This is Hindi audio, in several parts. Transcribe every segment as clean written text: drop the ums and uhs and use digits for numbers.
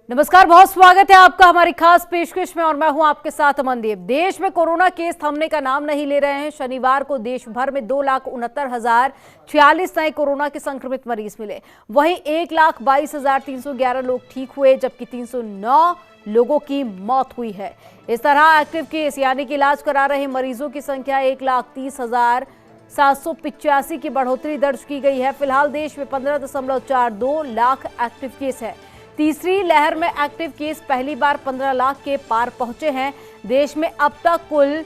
नमस्कार, बहुत स्वागत है आपका हमारी खास पेशकश में और मैं हूं आपके साथ अमनदीप। देश में कोरोना केस थमने का नाम नहीं ले रहे हैं। शनिवार को देश भर में 2,69,046 नए कोरोना के संक्रमित मरीज मिले। वहीं 1,22,311 लोग ठीक हुए, जबकि 309 लोगों की मौत हुई है। इस तरह एक्टिव केस यानी कि इलाज करा रहे मरीजों की संख्या 1,30,785 की बढ़ोतरी दर्ज की गई है। फिलहाल देश में 15.42 लाख एक्टिव केस है। तीसरी लहर में एक्टिव केस पहली बार 15 लाख के पार पहुंचे हैं। देश में अब तक कुल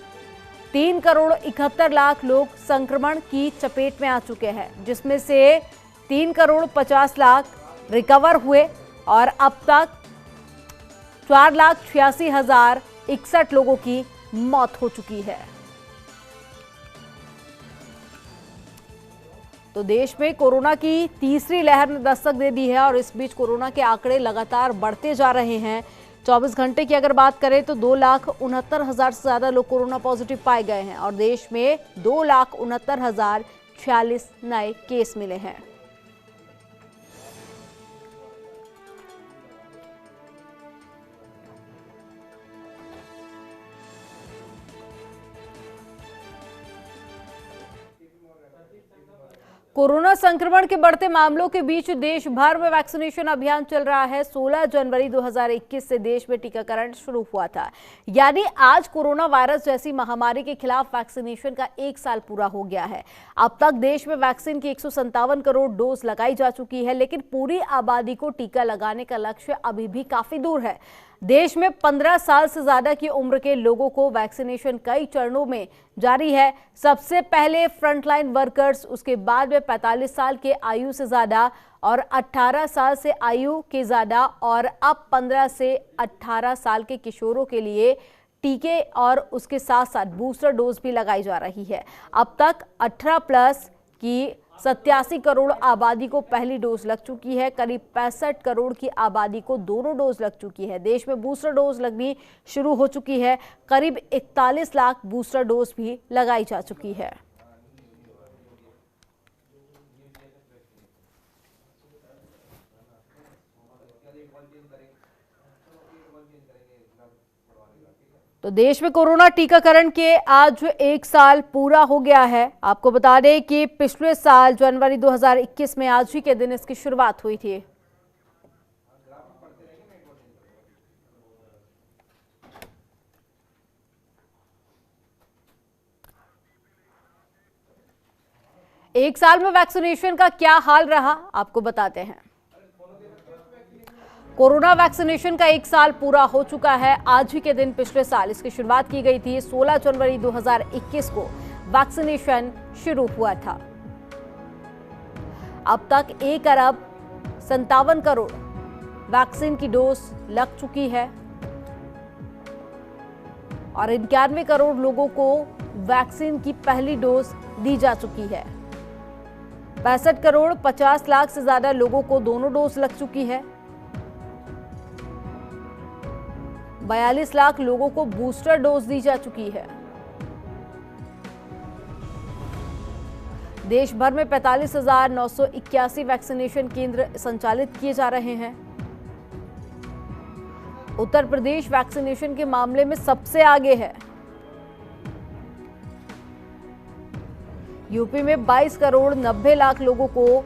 3,71,00,000 लोग संक्रमण की चपेट में आ चुके हैं, जिसमें से 3,50,00,000 रिकवर हुए और अब तक 4,86,061 लोगों की मौत हो चुकी है। तो देश में कोरोना की तीसरी लहर ने दस्तक दे दी है और इस बीच कोरोना के आंकड़े लगातार बढ़ते जा रहे हैं। 24 घंटे की अगर बात करें तो 2,69,000 से ज्यादा लोग कोरोना पॉजिटिव पाए गए हैं और देश में 2,69,046 नए केस मिले हैं। कोरोना संक्रमण के बढ़ते मामलों के बीच देश भर में वैक्सीनेशन अभियान चल रहा है। 16 जनवरी 2021 से देश में टीकाकरण शुरू हुआ था, यानी आज कोरोना वायरस जैसी महामारी के खिलाफ वैक्सीनेशन का 1 साल पूरा हो गया है। अब तक देश में वैक्सीन की 157 करोड़ डोज लगाई जा चुकी है, लेकिन पूरी आबादी को टीका लगाने का लक्ष्य अभी भी काफी दूर है। देश में 15 साल से ज्यादा की उम्र के लोगों को वैक्सीनेशन कई चरणों में जारी है। सबसे पहले फ्रंटलाइन वर्कर्स, उसके बाद में 45 साल के आयु से ज्यादा और 18 साल से आयु के ज्यादा और अब 15 से 18 साल के किशोरों के लिए टीके और उसके साथ साथ बूस्टर डोज भी लगाई जा रही है। अब तक 18 प्लस की 87 करोड़ आबादी को पहली डोज लग चुकी है। करीब 65 करोड़ की आबादी को दोनों डोज लग चुकी है। देश में बूस्टर डोज लगनी शुरू हो चुकी है। करीब 41 लाख बूस्टर डोज भी लगाई जा चुकी है। तो देश में कोरोना टीकाकरण के आज 1 साल पूरा हो गया है। आपको बता दें कि पिछले साल जनवरी 2021 में आज ही के दिन इसकी शुरुआत हुई थी। एक साल में वैक्सीनेशन का क्या हाल रहा, आपको बताते हैं। कोरोना वैक्सीनेशन का 1 साल पूरा हो चुका है। आज ही के दिन पिछले साल इसकी शुरुआत की गई थी। 16 जनवरी 2021 को वैक्सीनेशन शुरू हुआ था। अब तक 1,57 करोड़ वैक्सीन की डोज लग चुकी है और 91 करोड़ लोगों को वैक्सीन की पहली डोज दी जा चुकी है। 65 करोड़ 50 लाख से ज्यादा लोगों को दोनों डोज लग चुकी है। 42 लाख लोगों को बूस्टर डोज दी जा चुकी है। देश भर में 45,981 वैक्सीनेशन केंद्र संचालित किए जा रहे हैं। उत्तर प्रदेश वैक्सीनेशन के मामले में सबसे आगे है। यूपी में 22 करोड़ 90 लाख लोगों को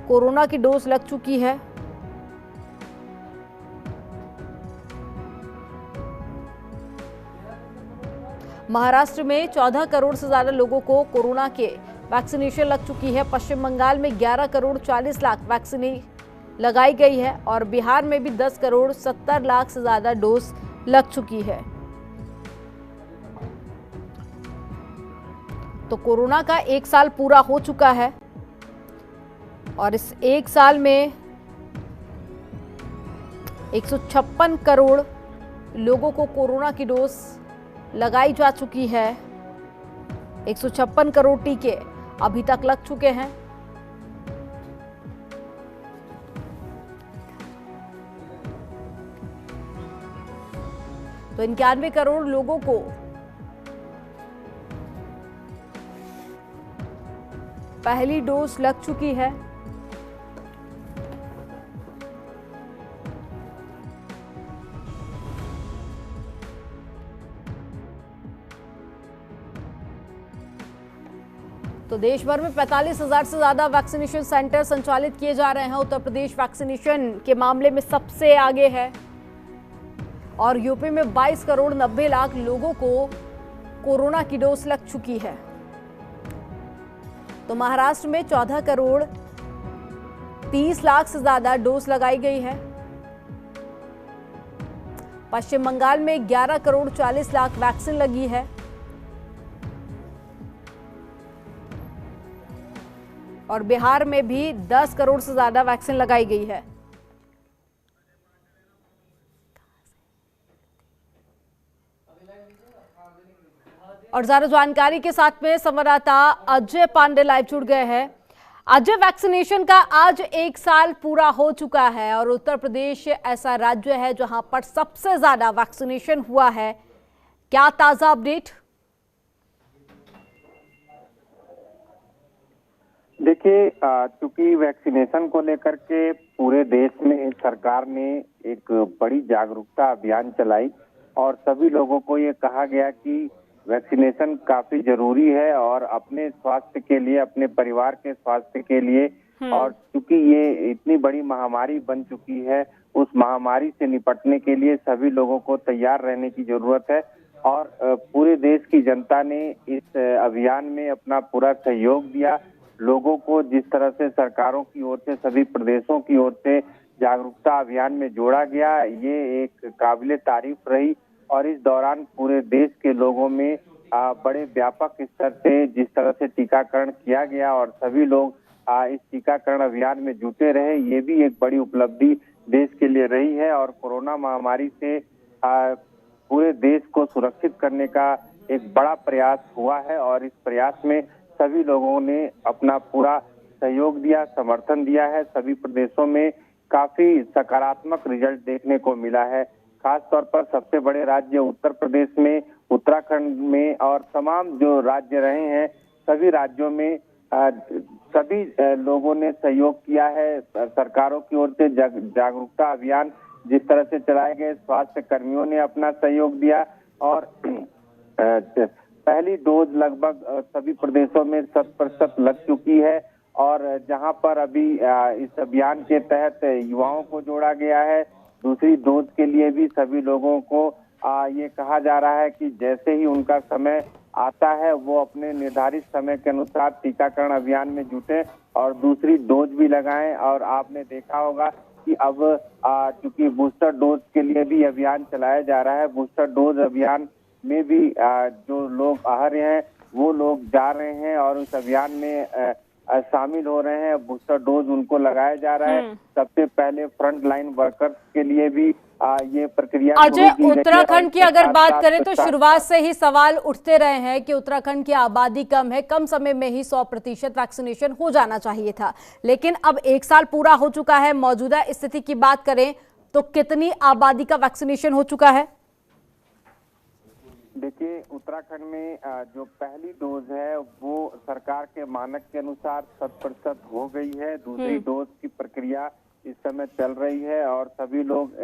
कोरोना की डोज लग चुकी है। महाराष्ट्र में 14 करोड़ से ज्यादा लोगों को कोरोना के वैक्सीनेशन लग चुकी है। पश्चिम बंगाल में 11 करोड़ 40 लाख वैक्सीन लगाई गई है और बिहार में भी 10 करोड़ 70 लाख से ज्यादा डोज लग चुकी है। तो कोरोना का 1 साल पूरा हो चुका है और इस 1 साल में 156 करोड़ लोगों को कोरोना की डोज लगाई जा चुकी है। 156 करोड़ टीके अभी तक लग चुके हैं। तो 91 करोड़ लोगों को पहली डोज लग चुकी है। तो देश भर में 45,000 से ज्यादा वैक्सीनेशन सेंटर संचालित किए जा रहे हैं। उत्तर प्रदेश वैक्सीनेशन के मामले में सबसे आगे है और यूपी में 22 करोड़ 90 लाख लोगों को कोरोना की डोज लग चुकी है। तो महाराष्ट्र में 14 करोड़ 30 लाख से ज्यादा डोज लगाई गई है। पश्चिम बंगाल में 11 करोड़ 40 लाख वैक्सीन लगी है और बिहार में भी 10 करोड़ से ज्यादा वैक्सीन लगाई गई है। और ज्यादा जानकारी के साथ में संवाददाता अजय पांडे लाइव जुड़ गए हैं। अजय, वैक्सीनेशन का आज 1 साल पूरा हो चुका है और उत्तर प्रदेश ऐसा राज्य है जहां पर सबसे ज्यादा वैक्सीनेशन हुआ है। क्या ताजा अपडेट? देखिए, चूंकि वैक्सीनेशन को लेकर के पूरे देश में सरकार ने एक बड़ी जागरूकता अभियान चलाई और सभी लोगों को ये कहा गया कि वैक्सीनेशन काफी जरूरी है और अपने स्वास्थ्य के लिए, अपने परिवार के स्वास्थ्य के लिए, और चूंकि ये इतनी बड़ी महामारी बन चुकी है, उस महामारी से निपटने के लिए सभी लोगों को तैयार रहने की जरूरत है। और पूरे देश की जनता ने इस अभियान में अपना पूरा सहयोग दिया। लोगों को जिस तरह से सरकारों की ओर से, सभी प्रदेशों की ओर से जागरूकता अभियान में जोड़ा गया, ये एक काबिले तारीफ रही। और इस दौरान पूरे देश के लोगों में बड़े व्यापक स्तर से जिस तरह से टीकाकरण किया गया और सभी लोग इस टीकाकरण अभियान में जुटे रहे, ये भी एक बड़ी उपलब्धि देश के लिए रही है। और कोरोना महामारी से पूरे देश को सुरक्षित करने का एक बड़ा प्रयास हुआ है और इस प्रयास में सभी लोगों ने अपना पूरा सहयोग दिया, समर्थन दिया है। सभी प्रदेशों में काफी सकारात्मक रिजल्ट देखने को मिला है। खास तौर पर सबसे बड़े राज्य उत्तर प्रदेश में, उत्तराखंड में और तमाम जो राज्य रहे हैं, सभी राज्यों में सभी लोगों ने सहयोग किया है। सरकारों की ओर से जागरूकता अभियान जिस तरह से चलाए गए, स्वास्थ्य कर्मियों ने अपना सहयोग दिया और पहली डोज लगभग सभी प्रदेशों में 100% लग चुकी है। और जहां पर अभी इस अभियान के तहत युवाओं को जोड़ा गया है, दूसरी डोज के लिए भी सभी लोगों को ये कहा जा रहा है कि जैसे ही उनका समय आता है वो अपने निर्धारित समय के अनुसार टीकाकरण अभियान में जुटे और दूसरी डोज भी लगाएं। और आपने देखा होगा कि अब चूंकि बूस्टर डोज के लिए भी अभियान चलाया जा रहा है, बूस्टर डोज अभियान में भी जो लोग आ रहे हैं वो लोग जा रहे हैं और उस अभियान में शामिल हो रहे हैं। बूस्टर डोज उनको लगाया जा रहा है। सबसे पहले फ्रंट लाइन वर्कर्स के लिए भी ये प्रक्रिया। अजय, उत्तराखंड की अगर बात करें तो शुरुआत से ही सवाल उठते रहे हैं कि उत्तराखंड की आबादी कम है, कम समय में ही 100% वैक्सीनेशन हो जाना चाहिए था, लेकिन अब 1 साल पूरा हो चुका है। मौजूदा स्थिति की बात करें तो कितनी आबादी का वैक्सीनेशन हो चुका है? देखिए, उत्तराखंड में जो पहली डोज है वो सरकार के मानक के अनुसार 100% हो गई है। दूसरी डोज की प्रक्रिया इस समय चल रही है और सभी लोग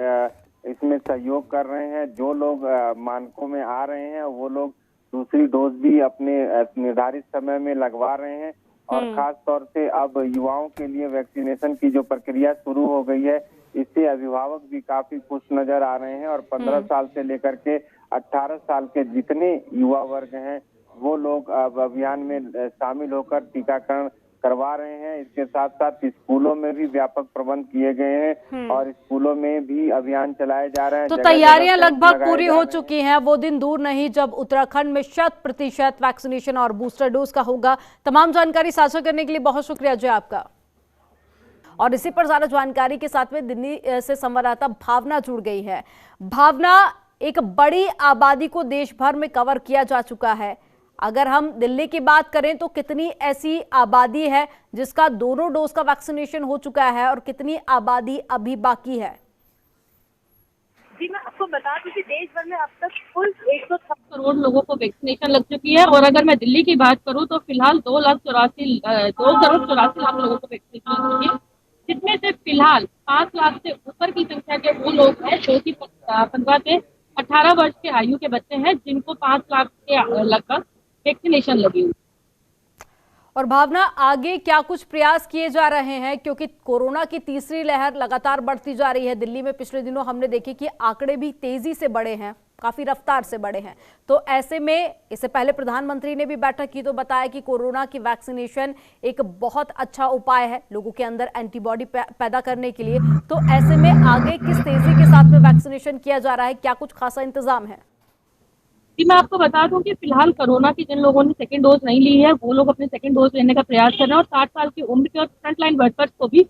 इसमें सहयोग कर रहे हैं। जो लोग मानकों में आ रहे हैं वो लोग दूसरी डोज भी अपने निर्धारित समय में लगवा रहे हैं। और खास तौर से अब युवाओं के लिए वैक्सीनेशन की जो प्रक्रिया शुरू हो गई है, इससे अभिभावक भी काफी खुश नजर आ रहे हैं। और 15 साल से लेकर के 18 साल के जितने युवा वर्ग हैं वो लोग अब अभियान में शामिल होकर टीकाकरण करवा रहे हैं। इसके साथ साथ स्कूलों में भी व्यापक प्रबंध किए गए हैं और स्कूलों में भी अभियान चलाए जा रहे हैं। तो तैयारियां लगभग पूरी हो चुकी हैं। वो दिन दूर नहीं जब उत्तराखंड में 100% वैक्सीनेशन और बूस्टर डोज का होगा। तमाम जानकारी साझा करने के लिए बहुत शुक्रिया अजय आपका। और इसी पर ज्यादा जानकारी के साथ में दिल्ली से संवाददाता भावना जुड़ गई है। भावना, एक बड़ी आबादी को देश भर में कवर किया जा चुका है। अगर हम दिल्ली की बात करें तो कितनी ऐसी आबादी है जिसका दोनों डोज का वैक्सीनेशन हो चुका है और कितनी आबादी अभी बाकी है? जी, मैं आपको बता दूं कि देश भर में अब तक कुल 106 करोड़ लोगों को वैक्सीनेशन लग चुकी है। और अगर मैं दिल्ली की बात करूं तो फिलहाल 2 करोड़ 84 लाख लोगों को वैक्सीनेशन लग चुकी है, जिसमें से फिलहाल 5 लाख से ऊपर की संख्या के वो लोग हैं जो कि 15 से 18 वर्ष के आयु के बच्चे हैं, जिनको 5 लाख के लगभग वैक्सीनेशन लगी हुई। और भावना, आगे क्या कुछ प्रयास किए जा रहे हैं, क्योंकि कोरोना की तीसरी लहर लगातार बढ़ती जा रही है। दिल्ली में पिछले दिनों हमने देखे कि आंकड़े भी तेजी से बढ़े हैं, काफी रफ्तार से बढ़े हैं। तो ऐसे में इससे पहले प्रधानमंत्री ने भी बैठक की तो बताया कि कोरोना की वैक्सीनेशन एक बहुत अच्छा उपाय है लोगों के अंदर एंटीबॉडी पैदा करने के लिए। तो ऐसे में आगे किस तेजी के साथ में वैक्सीनेशन किया जा रहा है, क्या कुछ खासा इंतजाम है? जी, मैं आपको बता दूं कि फिलहाल कोरोना की जिन लोगों ने सेकंड डोज नहीं ली है वो लोग अपने सेकंड डोज लेने का प्रयास कर रहे हैं, और 60 साल की उम्र के और फ्रंटलाइन वर्कर्स को भी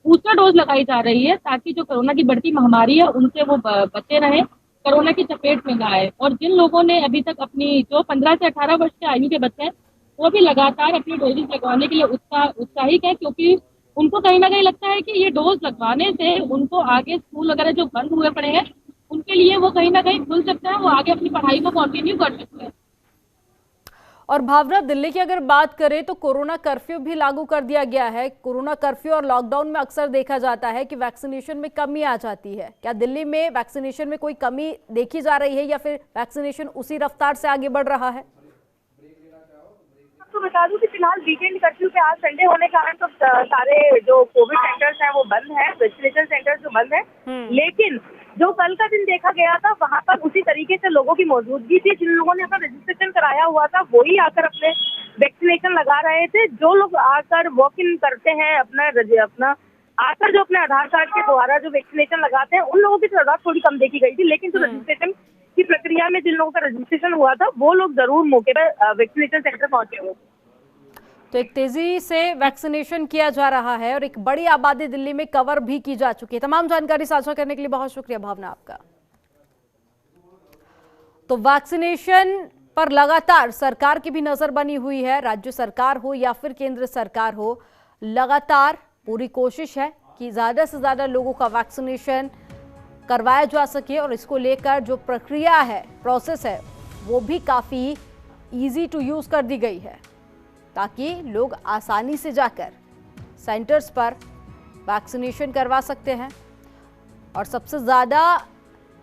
बूस्टर डोज लगाई जा रही है, ताकि जो कोरोना की बढ़ती महामारी है उनसे वो बचे रहें, कोरोना की चपेट में ना आए। और जिन लोगों ने अभी तक अपनी जो 15 से 18 वर्ष के आयु के बच्चे हैं वो भी लगातार अपनी डोजेज लगवाने के लिए उत्साहित है, क्योंकि उनको कहीं ना कहीं लगता है कि ये डोज लगवाने से उनको आगे स्कूल वगैरह जो बंद हुए पड़े हैं उनके लिए वो कहीं ना कहीं खुल सकता है, वो आगे अपनी पढ़ाई को कंटिन्यू कर सकते हैं। और भावना, दिल्ली की अगर बात करें तो कोरोना कर्फ्यू भी लागू कर दिया गया है। कोरोना कर्फ्यू और लॉकडाउन में अक्सर देखा जाता है कि वैक्सीनेशन में कमी आ जाती है। क्या दिल्ली में वैक्सीनेशन में कोई कमी देखी जा रही है या फिर वैक्सीनेशन उसी रफ्तार से आगे बढ़ रहा है? तो बता दूं कि फिलहाल वीकेंड कर्फ्यू पे आज संडे होने के कारण तो सारे जो कोविड सेंटर्स हैं वो बंद हैं, वैक्सीनेशन सेंटर्स जो बंद हैं। लेकिन जो कल का दिन देखा गया था वहाँ पर उसी तरीके से लोगों की मौजूदगी थी। जिन लोगों ने अपना रजिस्ट्रेशन कराया हुआ था वही आकर अपने वैक्सीनेशन लगा रहे थे। जो लोग आकर वॉक इन करते हैं अपना आकर जो अपने आधार कार्ड के द्वारा जो वैक्सीनेशन लगाते हैं उन लोगों की तादाद थोड़ी कम देखी गई थी। लेकिन जो रजिस्ट्रेशन की प्रक्रिया में जिन लोगों का रजिस्ट्रेशन हुआ था वो लोग जरूर मौके पर वैक्सीनेशन सेंटर पहुंचे हुए। तो एक तेजी से वैक्सीनेशन किया जा रहा है और एक बड़ी आबादी दिल्ली में कवर भी की जा चुकी है। तमाम जानकारी साझा करने के लिए बहुत शुक्रिया भावना आपका। तो वैक्सीनेशन पर लगातार सरकार की भी नजर बनी हुई है। राज्य सरकार हो या फिर केंद्र सरकार हो, लगातार पूरी कोशिश है कि ज्यादा से ज्यादा लोगों का वैक्सीनेशन करवाया जा सके। और इसको लेकर जो प्रक्रिया है, प्रोसेस है, वो भी काफी इजी टू यूज कर दी गई है, ताकि लोग आसानी से जाकर सेंटर्स पर वैक्सीनेशन करवा सकते हैं। और सबसे ज़्यादा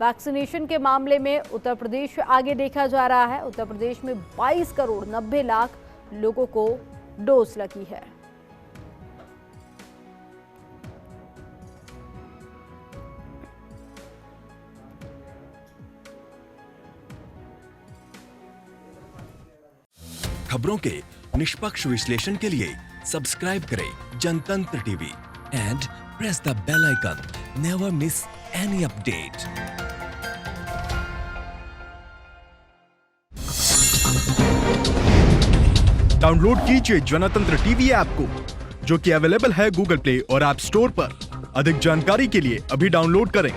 वैक्सीनेशन के मामले में उत्तर प्रदेश आगे देखा जा रहा है। उत्तर प्रदेश में 22 करोड़ 90 लाख लोगों को डोज लगी है। खबरों के निष्पक्ष विश्लेषण के लिए सब्सक्राइब करें Jantantra TV and press the bell icon. Never miss any update. Download कीजिए जनतंत्र टीवी ऐप को, जो कि अवेलेबल है गूगल प्ले और ऐप स्टोर पर। अधिक जानकारी के लिए अभी डाउनलोड करें।